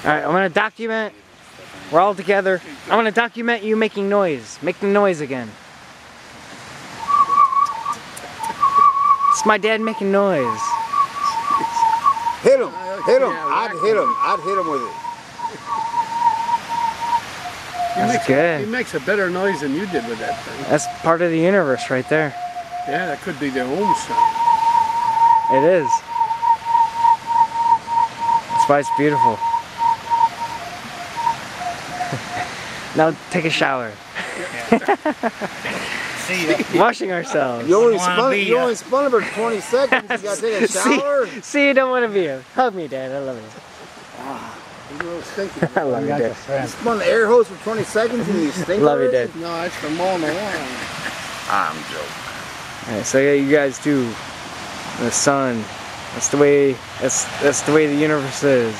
Alright, I'm gonna document. We're all together. I'm gonna document you making noise. Making noise again. It's my dad making noise. Hit him! Hit him! I'd hit him. I'd hit him with it. That's good. He makes a better noise than you did with that thing. That's part of the universe right there. Yeah, that could be their own sound. It is. That's why it's beautiful. Now take a shower. See ya. Washing ourselves. You only spun it for 20 seconds. You gotta take a shower. See, you don't want to be here. Hug me, Dad. I love you. He's a little stinky. I love you, Dad. You spun the air hose for 20 seconds and you stink. Love you, Dad. No, it's from on the line. I'm joking. Alright, so yeah, you guys do the sun. That's the way. That's the way the universe is.